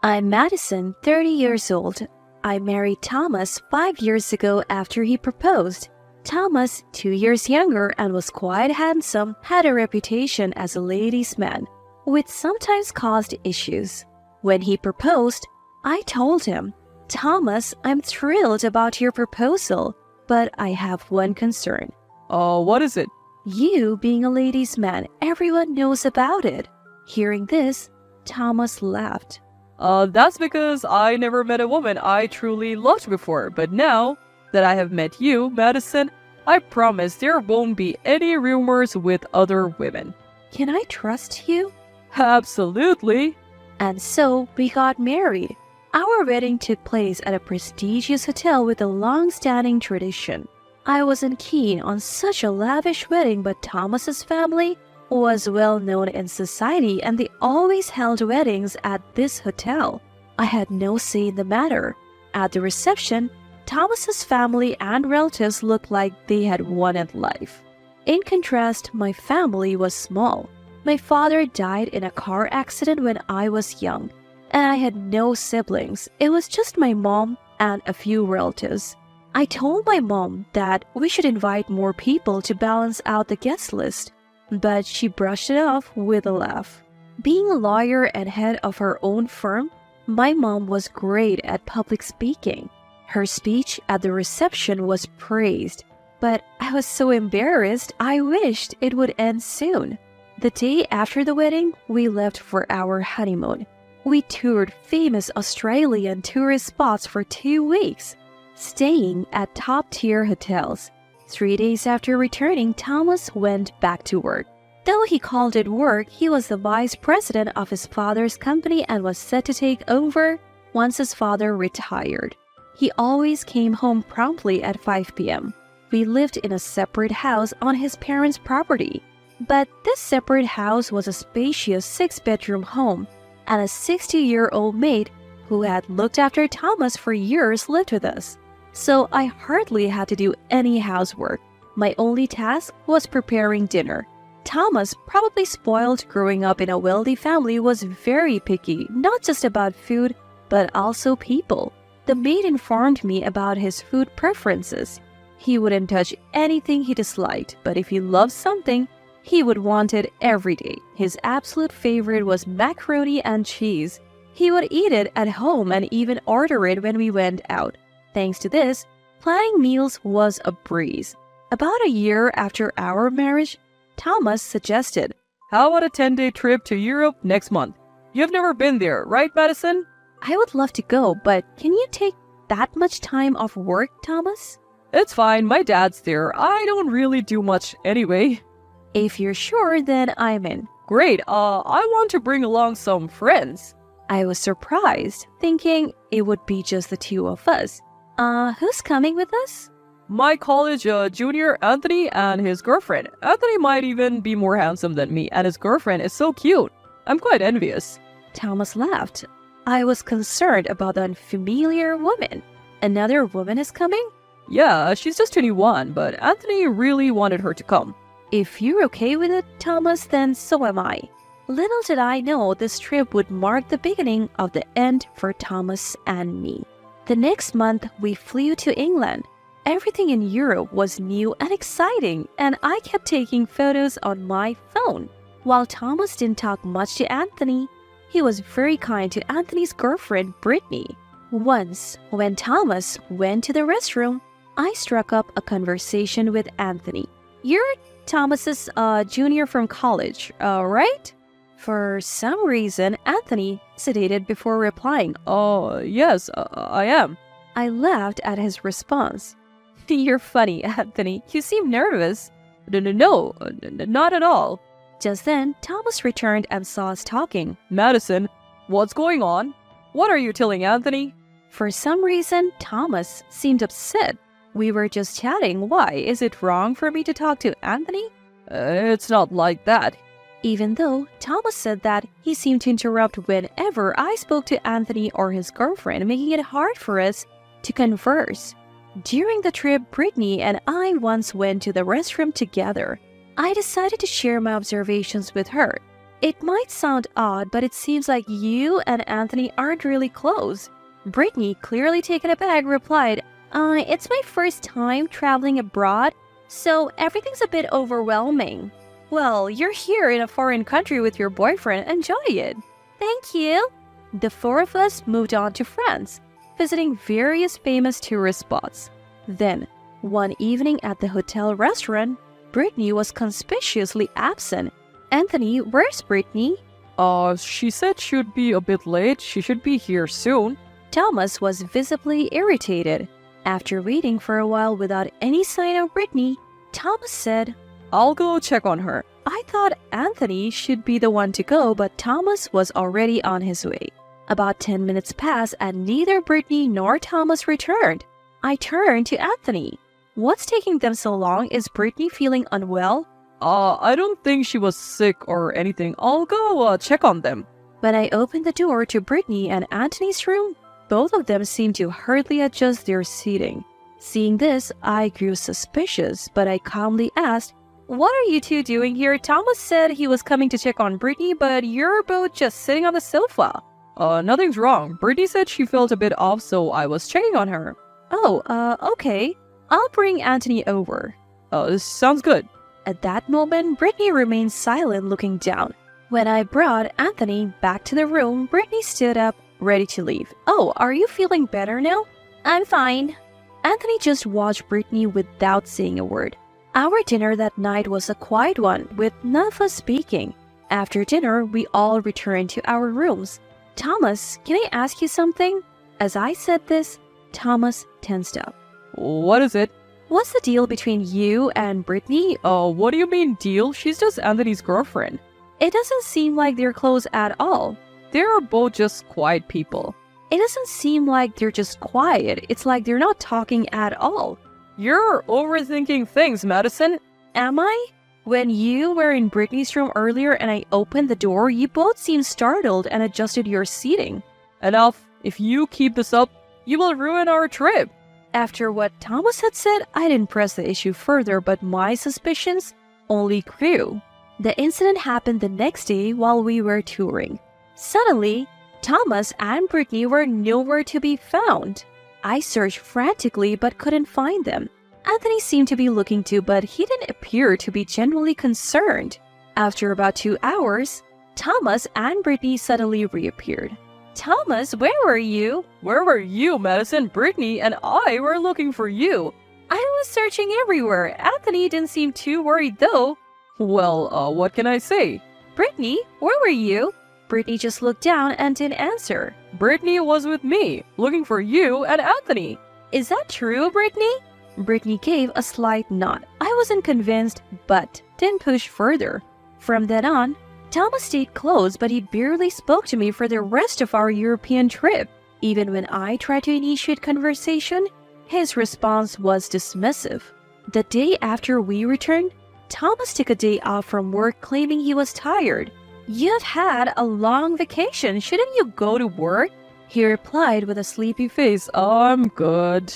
I'm Madison, 30 years old. I married Thomas 5 years ago after he proposed. Thomas, 2 years younger and was quite handsome, had a reputation as a ladies' man, which sometimes caused issues. When he proposed, I told him, "Thomas, I'm thrilled about your proposal, but I have one concern." What is it? "You being a ladies' man, everyone knows about it." Hearing this, Thomas laughed. That's because I never met a woman I truly loved before, but now that I have met you, Madison, I promise there won't be any rumors with other women. "Can I trust you?" Absolutely. And so we got married. Our wedding took place at a prestigious hotel with a long-standing tradition. I wasn't keen on such a lavish wedding, but Thomas's family was well known in society and they always held weddings at this hotel. I had no say in the matter. At the reception, Thomas's family and relatives looked like they had won at life. In contrast, my family was small. My father died in a car accident when I was young, and I had no siblings. It was just my mom and a few relatives. I told my mom that we should invite more people to balance out the guest list, but she brushed it off with a laugh. Being a lawyer and head of her own firm, my mom was great at public speaking. Her speech at the reception was praised, but I was so embarrassed I wished it would end soon. The day after the wedding, we left for our honeymoon. We toured famous Australian tourist spots for 2 weeks, staying at top-tier hotels. 3 days after returning, Thomas went back to work. Though he called it work, he was the vice president of his father's company and was set to take over once his father retired. He always came home promptly at 5 p.m. We lived in a separate house on his parents' property. But this separate house was a spacious 6-bedroom home, and a 60-year-old maid who had looked after Thomas for years lived with us. So I hardly had to do any housework. My only task was preparing dinner. Thomas, probably spoiled growing up in a wealthy family, was very picky, not just about food, but also people. The maid informed me about his food preferences. He wouldn't touch anything he disliked, but if he loved something, he would want it every day. His absolute favorite was macaroni and cheese. He would eat it at home and even order it when we went out. Thanks to this, planning meals was a breeze. About a year after our marriage, Thomas suggested, "How about a 10-day trip to Europe next month? You've never been there, right, Madison?" "I would love to go, but can you take that much time off work, Thomas?" "It's fine, my dad's there. I don't really do much anyway." "If you're sure, then I'm in." "Great, I want to bring along some friends." I was surprised, thinking it would be just the two of us. Who's coming with us?" "My college junior, Anthony, and his girlfriend. Anthony might even be more handsome than me, and his girlfriend is so cute. I'm quite envious." Thomas laughed. I was concerned about the unfamiliar woman. "Another woman is coming?" "Yeah, she's just 21, but Anthony really wanted her to come." "If you're okay with it, Thomas, then so am I." Little did I know this trip would mark the beginning of the end for Thomas and me. The next month, we flew to England. Everything in Europe was new and exciting, and I kept taking photos on my phone. While Thomas didn't talk much to Anthony, he was very kind to Anthony's girlfriend, Brittany. Once, when Thomas went to the restroom, I struck up a conversation with Anthony. "You're Thomas's junior from college, right?" For some reason, Anthony hesitated before replying. "Oh, yes, I am." I laughed at his response. "You're funny, Anthony. You seem nervous." No, not at all." Just then, Thomas returned and saw us talking. "Madison, what's going on? What are you telling Anthony?" For some reason, Thomas seemed upset. "We were just chatting. Why? Is it wrong for me to talk to Anthony?" It's not like that." Even though Thomas said that, he seemed to interrupt whenever I spoke to Anthony or his girlfriend, making it hard for us to converse. During the trip, Brittany and I once went to the restroom together. I decided to share my observations with her. It might sound odd, but it seems like you and Anthony aren't really close. Brittany, clearly taken aback, replied, it's my first time traveling abroad, so everything's a bit overwhelming. Well, you're here in a foreign country with your boyfriend. Enjoy it. Thank you. The four of us moved on to France, visiting various famous tourist spots. Then, one evening at the hotel restaurant, Brittany was conspicuously absent. Anthony, where's Brittany? She said she'd be a bit late. She should be here soon. Thomas was visibly irritated. After waiting for a while without any sign of Brittany, Thomas said, I'll go check on her. I thought Anthony should be the one to go, but Thomas was already on his way. About 10 minutes passed and neither Brittany nor Thomas returned. I turned to Anthony. What's taking them so long? Is Brittany feeling unwell? I don't think she was sick or anything. I'll go check on them. When I opened the door to Brittany and Anthony's room, both of them seemed to hurriedly adjust their seating. Seeing this, I grew suspicious, but I calmly asked, What are you two doing here? Thomas said he was coming to check on Brittany, but you're both just sitting on the sofa. Nothing's wrong. Brittany said she felt a bit off, so I was checking on her. Oh, okay. I'll bring Anthony over. This sounds good. At that moment, Brittany remained silent, looking down. When I brought Anthony back to the room, Brittany stood up, ready to leave. Oh, are you feeling better now? I'm fine. Anthony just watched Brittany without saying a word. Our dinner that night was a quiet one, with none of us speaking. After dinner, we all returned to our rooms. Thomas, can I ask you something? As I said this, Thomas tensed up. What is it? What's the deal between you and Brittany? What do you mean deal? She's just Anthony's girlfriend. It doesn't seem like they're close at all. They are both just quiet people. It doesn't seem like they're just quiet. It's like they're not talking at all. You're overthinking things, Madison. Am I? When you were in Brittany's room earlier and I opened the door, you both seemed startled and adjusted your seating. Enough. If you keep this up, you will ruin our trip. After what Thomas had said, I didn't press the issue further, but my suspicions only grew. The incident happened the next day while we were touring. Suddenly, Thomas and Brittany were nowhere to be found. I searched frantically but couldn't find them. Anthony seemed to be looking too, but he didn't appear to be genuinely concerned. After about 2 hours, Thomas and Brittany suddenly reappeared. Thomas, where were you? Where were you, Madison? Brittany and I were looking for you. I was searching everywhere. Anthony didn't seem too worried though. Well, what can I say? Brittany, where were you? Brittany just looked down and didn't answer. Brittany was with me, looking for you and Anthony. Is that true, Brittany? Brittany gave a slight nod. I wasn't convinced, but didn't push further. From then on, Thomas stayed close, but he barely spoke to me for the rest of our European trip. Even when I tried to initiate conversation, his response was dismissive. The day after we returned, Thomas took a day off from work claiming he was tired. You've had a long vacation. Shouldn't you go to work? He replied with a sleepy face. I'm good.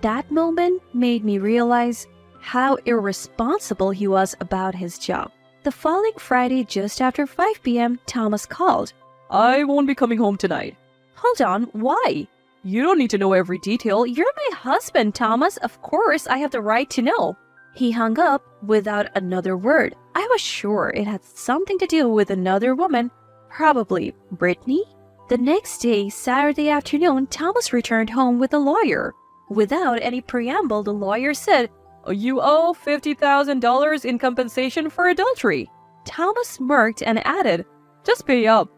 That moment made me realize how irresponsible he was about his job. The following Friday, just after 5 p.m., Thomas called. I won't be coming home tonight. Hold on, why? You don't need to know every detail. You're my husband, Thomas. Of course, I have the right to know. He hung up without another word. I was sure it had something to do with another woman, probably Brittany. The next day, Saturday afternoon, Thomas returned home with a lawyer. Without any preamble, the lawyer said, You owe $50,000 in compensation for adultery. Thomas smirked and added, Just pay up.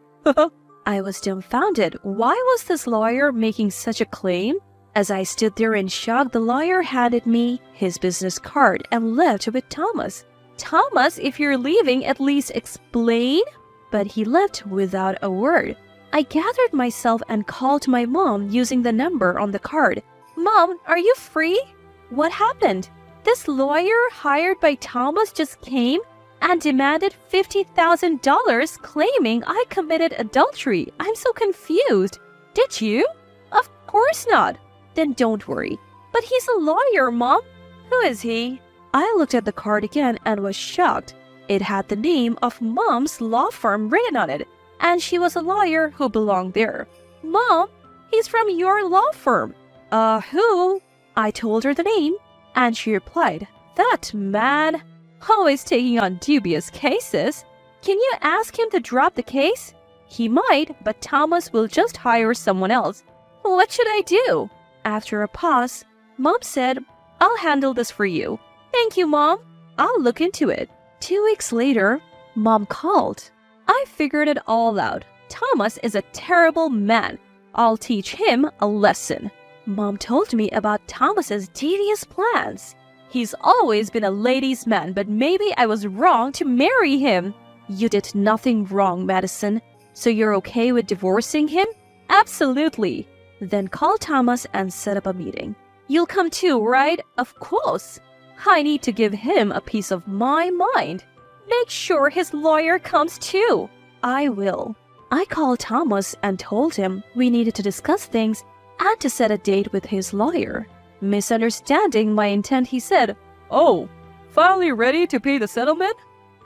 I was dumbfounded. Why was this lawyer making such a claim? As I stood there in shock, the lawyer handed me his business card and left with Thomas. Thomas, if you're leaving, at least explain. But he left without a word. I gathered myself and called my mom using the number on the card. Mom, are you free? What happened? This lawyer hired by Thomas just came and demanded $50,000 claiming I committed adultery. I'm so confused. Did you? Of course not. Then don't worry. But he's a lawyer, Mom. Who is he? I looked at the card again and was shocked. It had the name of Mom's law firm written on it, and she was a lawyer who belonged there. Mom, he's from your law firm. Who? I told her the name, and she replied, that man, always taking on dubious cases. Can you ask him to drop the case? He might, but Thomas will just hire someone else. What should I do? After a pause, Mom said, I'll handle this for you. Thank you, Mom. I'll look into it. 2 weeks later, Mom called. I figured it all out. Thomas is a terrible man. I'll teach him a lesson. Mom told me about Thomas's devious plans. He's always been a ladies' man, but maybe I was wrong to marry him. You did nothing wrong, Madison. So you're okay with divorcing him? Absolutely. Then call Thomas and set up a meeting. You'll come too, right? Of course. I need to give him a piece of my mind. Make sure his lawyer comes too. I will. I called Thomas and told him we needed to discuss things and to set a date with his lawyer. Misunderstanding my intent, he said, Oh, finally ready to pay the settlement?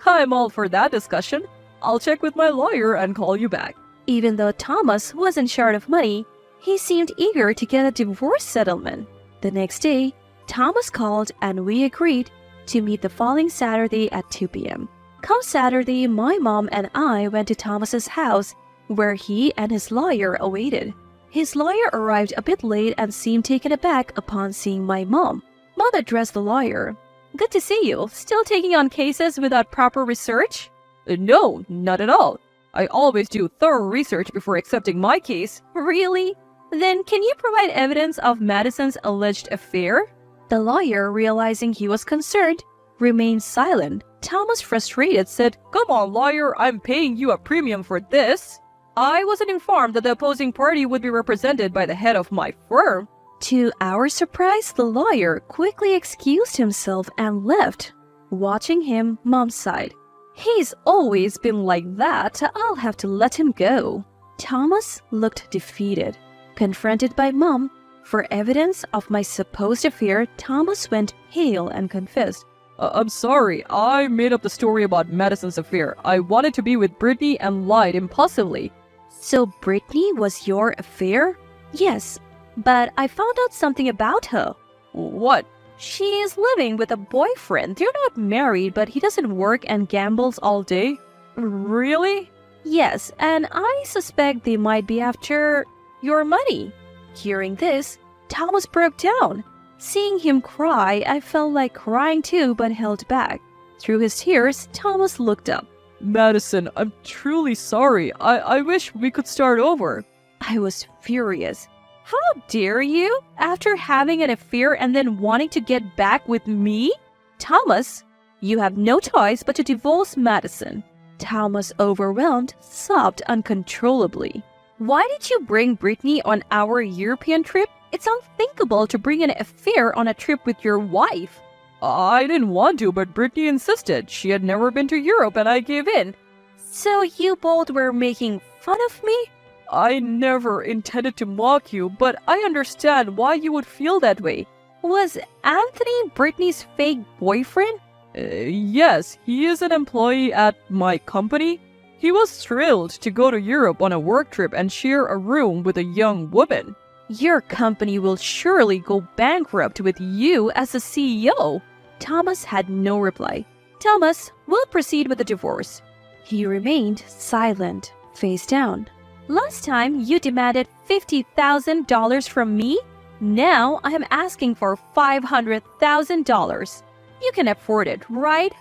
I'm all for that discussion. I'll check with my lawyer and call you back. Even though Thomas wasn't short of money, he seemed eager to get a divorce settlement. The next day, Thomas called and we agreed to meet the following Saturday at 2 p.m. Come Saturday, my mom and I went to Thomas's house where he and his lawyer awaited. His lawyer arrived a bit late and seemed taken aback upon seeing my mom. Mom addressed the lawyer. Good to see you. Still taking on cases without proper research? No, not at all. I always do thorough research before accepting my case. Really? Then can you provide evidence of Madison's alleged affair? The lawyer, realizing he was concerned, remained silent. Thomas, frustrated, said, Come on, lawyer, I'm paying you a premium for this. I wasn't informed that the opposing party would be represented by the head of my firm. To our surprise, the lawyer quickly excused himself and left. Watching him, Mom sighed. He's always been like that. I'll have to let him go. Thomas looked defeated. Confronted by Mom for evidence of my supposed affair, Thomas went pale and confessed. I'm sorry, I made up the story about Madison's affair. I wanted to be with Brittany and lied impulsively. So Brittany was your affair? Yes, but I found out something about her. What? She is living with a boyfriend. They're not married, but he doesn't work and gambles all day. Really? Yes, and I suspect they might be after your money. Hearing this, Thomas broke down. Seeing him cry, I felt like crying too, but held back. Through his tears, Thomas looked up. Madison, I'm truly sorry. I wish we could start over. I was furious. How dare you? After having an affair and then wanting to get back with me? Thomas, you have no choice but to divorce Madison. Thomas, overwhelmed, sobbed uncontrollably. Why did you bring Brittany on our European trip? It's unthinkable to bring an affair on a trip with your wife. I didn't want to, but Brittany insisted. She had never been to Europe and I gave in. So you both were making fun of me? I never intended to mock you, but I understand why you would feel that way. Was Anthony Brittany's fake boyfriend? Yes, he is an employee at my company. He was thrilled to go to Europe on a work trip and share a room with a young woman. Your company will surely go bankrupt with you as the CEO. Thomas had no reply. Thomas, we'll proceed with the divorce. He remained silent, face down. Last time you demanded $50,000 from me. Now I am asking for $500,000. You can afford it, right?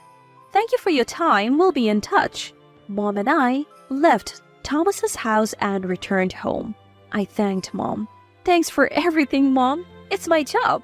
Thank you for your time. We'll be in touch. Mom and I left Thomas's house and returned home. I thanked Mom. Thanks for everything, Mom. It's my job.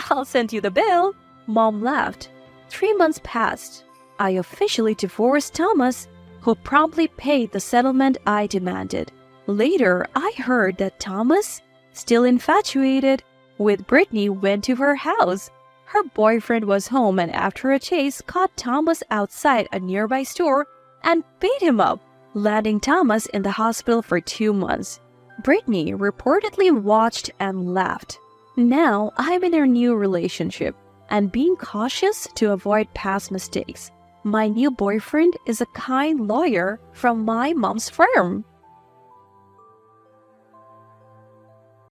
I'll send you the bill. Mom laughed. 3 months passed. I officially divorced Thomas, who promptly paid the settlement I demanded. Later, I heard that Thomas, still infatuated with Brittany, went to her house. Her boyfriend was home and after a chase caught Thomas outside a nearby store and beat him up, landing Thomas in the hospital for 2 months. Brittany reportedly watched and laughed. Now I'm in a new relationship and being cautious to avoid past mistakes. My new boyfriend is a kind lawyer from my mom's firm.